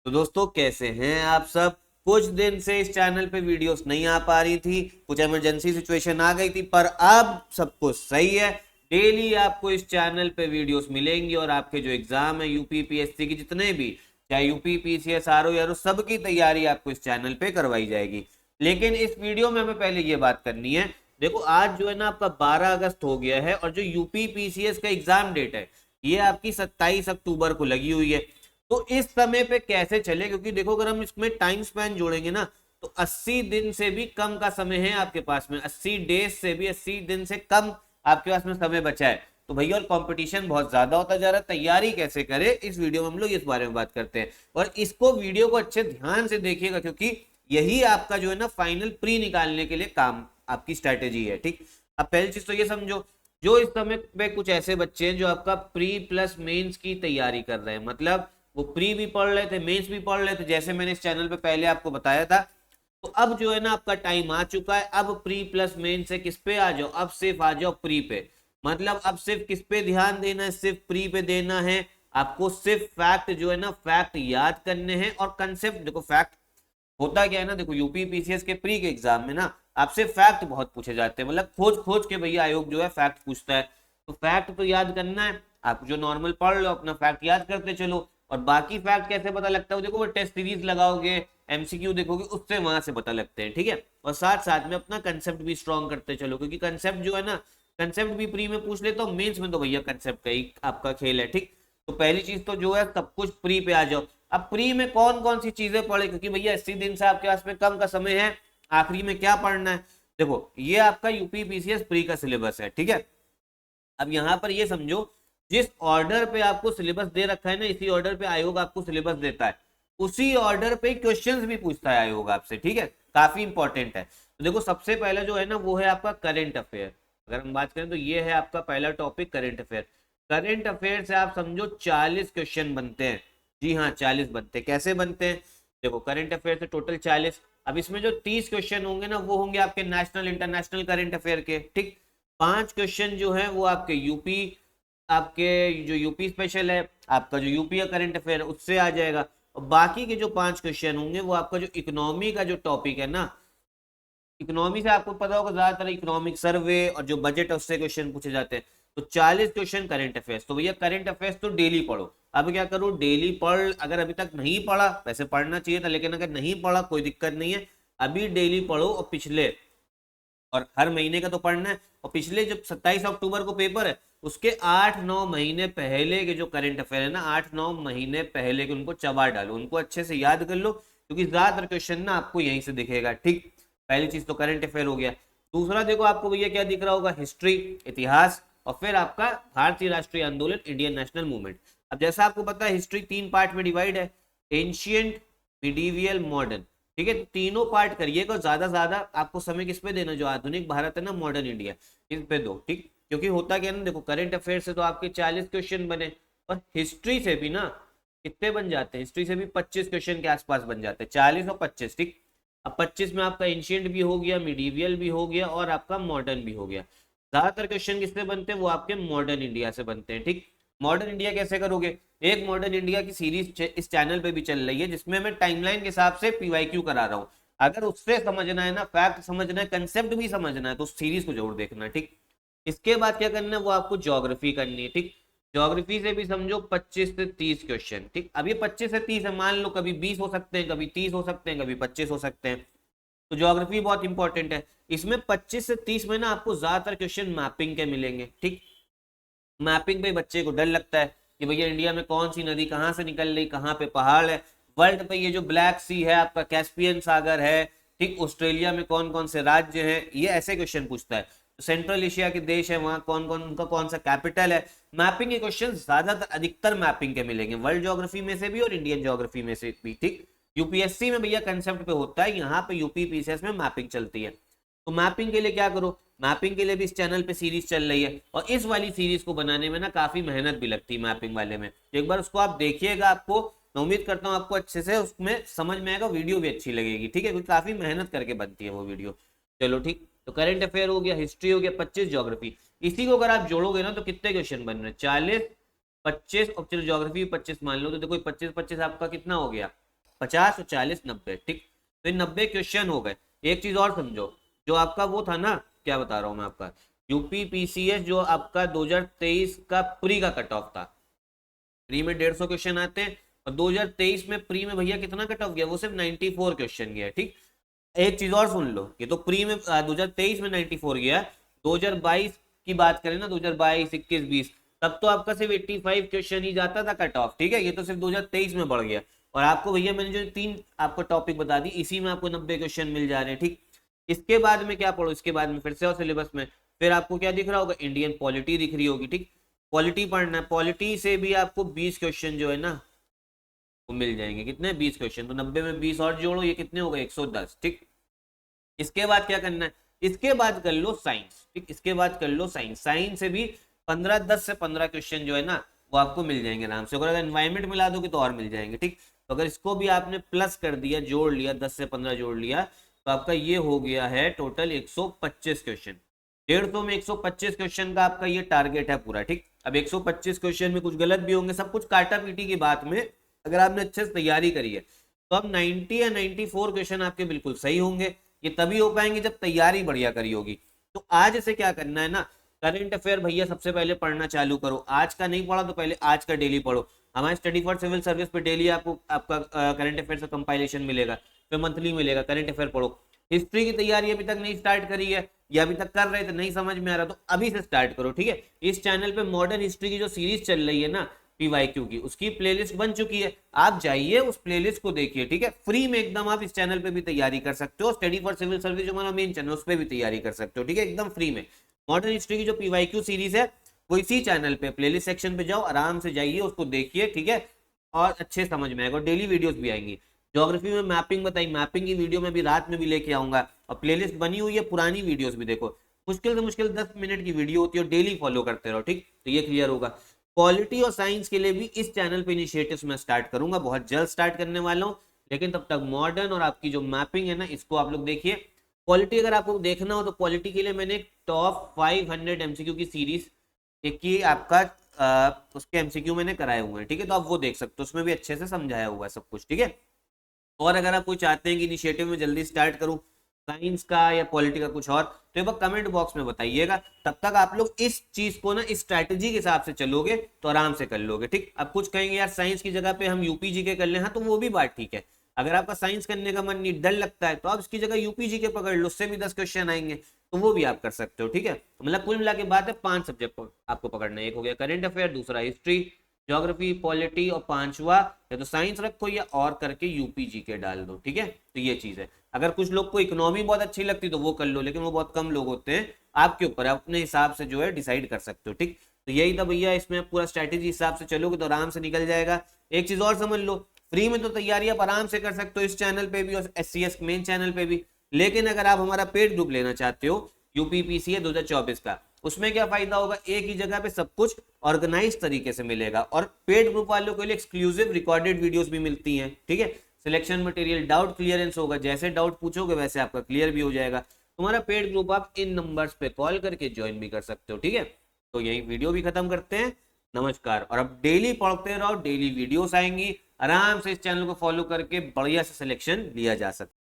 तो दोस्तों कैसे हैं आप सब। कुछ दिन से इस चैनल पे वीडियोस नहीं आ पा रही थी, कुछ इमरजेंसी सिचुएशन आ गई थी, पर अब सब कुछ सही है। डेली आपको इस चैनल पे वीडियोस मिलेंगी और आपके जो एग्जाम है यूपीपीएससी की, जितने भी चाहे यूपी पीसीएस आरओ यारो, सबकी तैयारी आपको इस चैनल पे करवाई जाएगी। लेकिन इस वीडियो में हमें पहले ये बात करनी है। देखो आज जो है ना आपका 12 अगस्त हो गया है और जो यूपी पीसीएस का एग्जाम डेट है ये आपकी 27 अक्टूबर को लगी हुई है। तो इस समय पे कैसे चले, क्योंकि देखो अगर हम इसमें टाइम स्पैन जोड़ेंगे ना तो 80 दिन से भी कम का समय है आपके पास में, 80 डेज से भी 80 दिन से कम आपके पास में समय बचा है। तो भैया और कंपटीशन बहुत ज्यादा होता जा रहा है, तैयारी कैसे करें इस वीडियो में हम लोग इस बारे में बात करते हैं। और इसको वीडियो को अच्छे ध्यान से देखिएगा, क्योंकि यही आपका जो है ना फाइनल प्री निकालने के लिए काम आपकी स्ट्रेटेजी है। ठीक, अब पहली चीज तो ये समझो, जो इस समय पे कुछ ऐसे बच्चे हैं जो आपका प्री प्लस मेंस की तैयारी कर रहे हैं, मतलब वो प्री भी पढ़ रहे थे, मेंस भी पढ़ रहे थे, जैसे मैंने इस चैनल पे पहले आपको बताया था। तो अब जो है ना आपका टाइम आ चुका है, अब प्री प्लस मेन से किस पे आ जाओ, अब सिर्फ आ जाओ प्री पे। मतलब अब सिर्फ किस पे ध्यान देना है, सिर्फ प्री पे देना है। आपको सिर्फ फैक्ट जो है ना फैक्ट याद करने हैं और कंसेप्ट। देखो फैक्ट होता क्या है ना, देखो यूपी पीसीएस के प्री के एग्जाम में ना आपसे फैक्ट बहुत पूछे जाते हैं, मतलब खोज खोज के भैया आयोग जो है फैक्ट पूछता है। तो फैक्ट तो याद करना है, आप जो नॉर्मल पढ़ लो अपना फैक्ट याद करते चलो। और बाकी फैक्ट कैसे पता लगता है, देखो वो टेस्ट सीरीज लगाओगे, एमसीक्यू देखोगे, उससे वहां से पता लगते हैं। ठीक है, और साथ साथ में अपना कंसेप्ट भी स्ट्रॉन्ग करते चलो, क्योंकि कंसेप्ट जो है ना, कंसेप्ट भी प्री में पूछ लेता हूँ, मेंस में तो भैया कंसेप्ट का ही आपका खेल है। ठीक, तो पहली चीज तो जो है सब कुछ प्री पे आ जाओ। अब प्री में कौन कौन सी चीजें पढ़े, क्योंकि भैया 80 दिन से आपके पास में कम का समय है, आखिरी में क्या पढ़ना है। देखो ये आपका यूपी पीसीएस प्री का सिलेबस है। ठीक है, अब यहां पर ये समझो, जिस ऑर्डर पे आपको सिलेबस दे रखा है ना, इसी ऑर्डर पे आयोग आपको सिलेबस देता है, उसी ऑर्डर पे क्वेश्चंस भी पूछता है आयोग आपसे। ठीक है, काफी इंपॉर्टेंट है। तो देखो सबसे पहला जो है ना वो है आपका करंट अफेयर। अगर हम बात करें तो ये है आपका पहला topic, current affair. Current affair से आप समझो 40 क्वेश्चन बनते हैं। जी हाँ, 40 बनते हैं। कैसे बनते हैं, देखो करंट अफेयर से टोटल 40। अब इसमें जो 30 क्वेश्चन होंगे ना वो होंगे आपके नेशनल इंटरनेशनल करंट अफेयर के। ठीक, 5 क्वेश्चन जो है वो आपके यूपी, आपके जो यूपी स्पेशल है, आपका जो यूपी का करंट अफेयर है उससे आ जाएगा। और बाकी के जो 5 क्वेश्चन होंगे वो आपका जो इकोनॉमी का जो टॉपिक है ना, इकोनॉमी से आपको पता होगा ज्यादातर इकोनॉमिक सर्वे और जो बजट है उससे क्वेश्चन पूछे जाते हैं। तो 40 क्वेश्चन करंट अफेयर्स। तो भैया करंट अफेयर्स तो डेली पढ़ो। अब क्या करो, डेली पढ़, अगर अभी तक नहीं पढ़ा, वैसे पढ़ना चाहिए था लेकिन अगर नहीं पढ़ा कोई दिक्कत नहीं है, अभी डेली पढ़ो। और पिछले, और हर महीने का तो पढ़ना है, और पिछले जब 27 अक्टूबर को पेपर है उसके 8-9 महीने पहले के जो करंट अफेयर है ना, 8-9 महीने पहले के उनको चबा डालो, उनको अच्छे से याद कर लो, क्योंकि ज्यादातर क्वेश्चन ना आपको यहीं से दिखेगा। ठीक, पहली चीज तो करंट अफेयर हो गया। दूसरा देखो आपको भैया क्या दिख रहा होगा, हिस्ट्री, इतिहास, और फिर आपका भारतीय राष्ट्रीय आंदोलन, इंडियन नेशनल मूवमेंट। अब जैसा आपको पता है हिस्ट्री 3 पार्ट में डिवाइड है, एंशियंट, मिडीवियल, मॉडर्न। ठीक है, तो तीनों पार्ट करिएगा, ज्यादा ज्यादा आपको समय किस पे देना, जो आधुनिक भारत है ना, मॉडर्न इंडिया, इस पे दो। ठीक, क्योंकि होता क्या है ना, देखो करंट अफेयर से तो आपके 40 क्वेश्चन बने, और हिस्ट्री से भी ना कितने बन जाते हैं, हिस्ट्री से भी 25 क्वेश्चन के आसपास बन जाते हैं, 40 और 25। ठीक, अब 25 में आपका एंशियंट भी हो गया, मिडीवियल भी हो गया, और आपका मॉडर्न भी हो गया। ज्यादातर क्वेश्चन किससे बनते हैं, वो आपके मॉडर्न इंडिया से बनते हैं। ठीक, मॉडर्न इंडिया कैसे करोगे, एक मॉडर्न इंडिया की सीरीज इस चैनल पे भी चल रही है, जिसमें मैं टाइमलाइन के हिसाब से पीवाईक्यू करा रहा हूँ। अगर उससे समझना है ना, फैक्ट समझना है, कंसेप्ट भी समझना है, तो सीरीज को जरूर देखना। ठीक, इसके बाद क्या करना है, वो आपको ज्योग्राफी करनी है। ठीक, ज्योग्राफी से भी समझो 25 से 30 क्वेश्चन। ठीक, अब ये 25 से 30 है, मान लो कभी 20 हो सकते हैं, कभी 30 हो सकते हैं, कभी 25 हो सकते हैं। तो ज्योग्राफी बहुत इंपॉर्टेंट है। इसमें 25 से 30 में ना आपको ज्यादातर क्वेश्चन मैपिंग के मिलेंगे। ठीक, मैपिंग पे बच्चे को डर लगता है कि भैया इंडिया में कौन सी नदी कहाँ से निकल रही, कहाँ पे पहाड़ है। वर्ल्ड पे ये जो ब्लैक सी है आपका, कैस्पियन सागर है। ठीक, ऑस्ट्रेलिया में कौन कौन से राज्य हैं, ये ऐसे क्वेश्चन पूछता है। सेंट्रल एशिया के देश है, वहां कौन कौन, उनका कौन सा कैपिटल है। मैपिंग के क्वेश्चन ज्यादातर अधिकतर मैपिंग के मिलेंगे, वर्ल्ड ज्योग्राफी में से भी और इंडियन ज्योग्राफी में से भी। ठीक, यूपीएससी में भैया कंसेप्ट पे होता है, यहाँ पे यूपी पीसीएस में मैपिंग चलती है। तो मैपिंग के लिए क्या करो, मैपिंग के लिए भी इस चैनल पे सीरीज चल रही है, और इस वाली सीरीज को बनाने में ना काफी मेहनत भी लगती है मैपिंग वाले में। तो एक बार उसको आप देखिएगा, आपको मैं उम्मीद करता हूँ आपको अच्छे से उसमें समझ में आएगा, वीडियो भी अच्छी लगेगी। ठीक है, क्योंकि काफी मेहनत करके बनती है वो वीडियो। चलो ठीक, तो करंट अफेयर हो गया, हिस्ट्री हो गया, 25 ज्योग्राफी। इसी को अगर आप जोड़ोगे ना तो कितने क्वेश्चन बन रहे हैं, 40, 25, और चलो ज्योग्राफी 25 मान लो, तो देखो 25 25 आपका कितना हो गया, 50 और 40 90, ठीक। तो ये 90 क्वेश्चन हो गए। एक चीज और समझो, जो आपका वो था ना, क्या बता रहा हूँ मैं आपका, यूपी पीसीएस जो आपका 2023 का प्री का कट ऑफ था, प्री में 150 क्वेश्चन आते हैं, और 2023 में प्री में भैया कितना कट ऑफ गया, वो सिर्फ 94 क्वेश्चन गया, ठीक। एक चीज और सुन लो, ये तो प्री में 2023 में 94 गया, 2022 की बात करें ना, 2022 21 20, तब तो आपका सिर्फ 85 क्वेश्चन ही जाता था कट ऑफ, ठीक है। ये तो सिर्फ 2023 में बढ़ गया, और आपको भैया मैंने जो 3 आपको टॉपिक बता दी, इसी में आपको 90 क्वेश्चन मिल जा रहे हैं, ठीक। इसके बाद में क्या पढ़ो, इसके बाद में फिर से और सिलेबस में फिर आपको क्या दिख रहा होगा, इंडियन पॉलिटी दिख रही होगी, ठीक। पॉलिटी पढ़ना है, पॉलिटी से भी आपको 20 क्वेश्चन जो है ना वो मिल जाएंगे। कितने, 20 क्वेश्चन, तो 90 में 20 और जोड़ो, ये कितने हो गए, 110, ठीक। इसके बाद क्या करना है, इसके बाद कर लो साइंस, ठीक। इसके बाद कर लो साइंस, साइंस से भी 15 10 से 15 क्वेश्चन जो है ना वो आपको मिल जाएंगे आराम से। अगर एनवायरमेंट मिला दोगे तो और मिल जाएंगे, ठीक। तो अगर इसको भी आपने प्लस कर दिया, जोड़ लिया, 10 से 15 जोड़ लिया, तो आपका ये हो गया है टोटल 125 क्वेश्चन। 150 में 125 क्वेश्चन का आपका ये टारगेट है पूरा, ठीक। अब 125 क्वेश्चन में कुछ गलत भी होंगे, सब कुछ काटा पीटी की बात में अगर आपने अच्छे से तैयारी करी है तो अब 90 या 94 क्वेश्चन आपके बिल्कुल सही होंगे। ये तभी हो पाएंगे जब तैयारी बढ़िया करी होगी। तो आज से क्या करना है ना, करंट अफेयर भैया सबसे पहले पढ़ना चालू करो। आज का नहीं पढ़ा तो पहले आज का डेली पढ़ो। हमारे स्टडी फॉर सिविल सर्विस पे डेली आपको आपका करंट अफेयर का कंपाइलेशन मिलेगा, फिर मंथली मिलेगा। करंट अफेयर पढ़ो। हिस्ट्री की तैयारी अभी तक नहीं स्टार्ट करी है या अभी तक कर रहे थे, नहीं समझ में आ रहा, तो अभी से स्टार्ट करो, ठीक है। इस चैनल पे मॉडर्न हिस्ट्री की जो सीरीज चल रही है ना पीवाईक्यू की, उसकी प्लेलिस्ट बन चुकी है, आप जाइए उस प्लेलिस्ट को देखिए, ठीक है। फ्री में एकदम आप इस चैनल पे भी तैयारी कर सकते हो। स्टडी फॉर सिविल सर्विस जो हमारा मेन चैनल उस पर भी तैयारी कर सकते हो, ठीक है, एकदम फ्री में। मॉडर्न हिस्ट्री की जो पीवाईक्यू सीरीज है वो इसी चैनल पे प्लेलिस्ट सेक्शन पे जाओ, आराम से जाइए उसको देखिए, ठीक है, और अच्छे समझ में आएगा। और डेली वीडियोस भी आएंगी। ज्योग्राफी में मैपिंग बताई, मैपिंग की वीडियो में भी रात में भी लेके आऊंगा, और प्लेलिस्ट बनी हुई है, पुरानी वीडियोस भी देखो। मुश्किल से मुश्किल 10 मिनट की वीडियो होती है और डेली फॉलो करते रहो, ठीक। तो ये क्लियर होगा। पॉलिटी और साइंस के लिए भी इस चैनल पे इनिशिएटिव्स मैं स्टार्ट करूंगा, बहुत जल्द स्टार्ट करने वाला हूं। लेकिन तब तक मॉडर्न और आपकी जो मैपिंग है ना इसको आप लोग देखिए। पॉलिटी अगर आपको देखना हो तो पॉलिटी के लिए मैंने टॉप 500 एमसीक्यू की सीरीज एक की आपका उसके एमसीक्यू मैंने कराए हुए हैं, ठीक है। तो आप वो देख सकते हो, उसमें भी अच्छे से समझाया हुआ है सब कुछ, ठीक है। और अगर आप कोई चाहते हैं कि इनिशिएटिव में जल्दी स्टार्ट करूं साइंस का या पॉलिटी का कुछ और, तो एक बार कमेंट बॉक्स में बताइएगा। तब तक आप लोग इस चीज को ना इस स्ट्रैटेजी के हिसाब से चलोगे तो आराम से कर लोगे, ठीक। अब कुछ कहेंगे यार साइंस की जगह पे हम यूपी जीके कर लें, हाँ तो वो भी बात ठीक है। अगर आपका साइंस करने का मन नहीं, डर लगता है, तो आप इसकी जगह यूपी जीके पकड़ लो, उससे भी 10 क्वेश्चन आएंगे, तो वो भी आप कर सकते हो, ठीक है। मतलब कुल मिला के बात है 5 सब्जेक्ट आपको पकड़ना है। एक हो गया करंट अफेयर, दूसरा हिस्ट्री, ज्योग्राफी, पॉलिटी, और पांचवा या तो साइंस रखो या और करके यूपी जीके डाल दो, ठीक है। तो ये चीज है। अगर कुछ लोग को इकोनॉमी बहुत अच्छी लगती तो वो कर लो, लेकिन वो बहुत कम लोग होते हैं। आपके ऊपर अपने हिसाब से जो है डिसाइड कर सकते हो, ठीक। तो यही था भैया, इसमें पूरा स्ट्रैटेजी हिसाब से चलोगे तो आराम से निकल जाएगा। एक चीज और समझ लो, फ्री में तो तैयारी आप आराम से कर सकते हो इस चैनल पे भी और SCS मेन चैनल पे भी। लेकिन अगर आप हमारा पेड ग्रुप लेना चाहते हो यूपीपीसीए 2024 का, उसमें क्या फायदा होगा, एक ही जगह पे सब कुछ ऑर्गेनाइज तरीके से मिलेगा, और पेड ग्रुप वालों के लिए एक्सक्लूसिव रिकॉर्डेड वीडियोस भी मिलती हैं, ठीक है। सिलेक्शन मटेरियल, डाउट क्लियरेंस होगा, जैसे डाउट पूछोगे वैसे आपका क्लियर भी हो जाएगा। तुम्हारा पेड ग्रुप आप इन नंबर्स पे कॉल करके ज्वाइन भी कर सकते हो, ठीक है। तो यही वीडियो भी खत्म करते हैं। नमस्कार। और अब डेली पढ़ते रहो, डेली वीडियोस आएंगी, आराम से इस चैनल को फॉलो करके बढ़िया से सिलेक्शन लिया जा सकता है।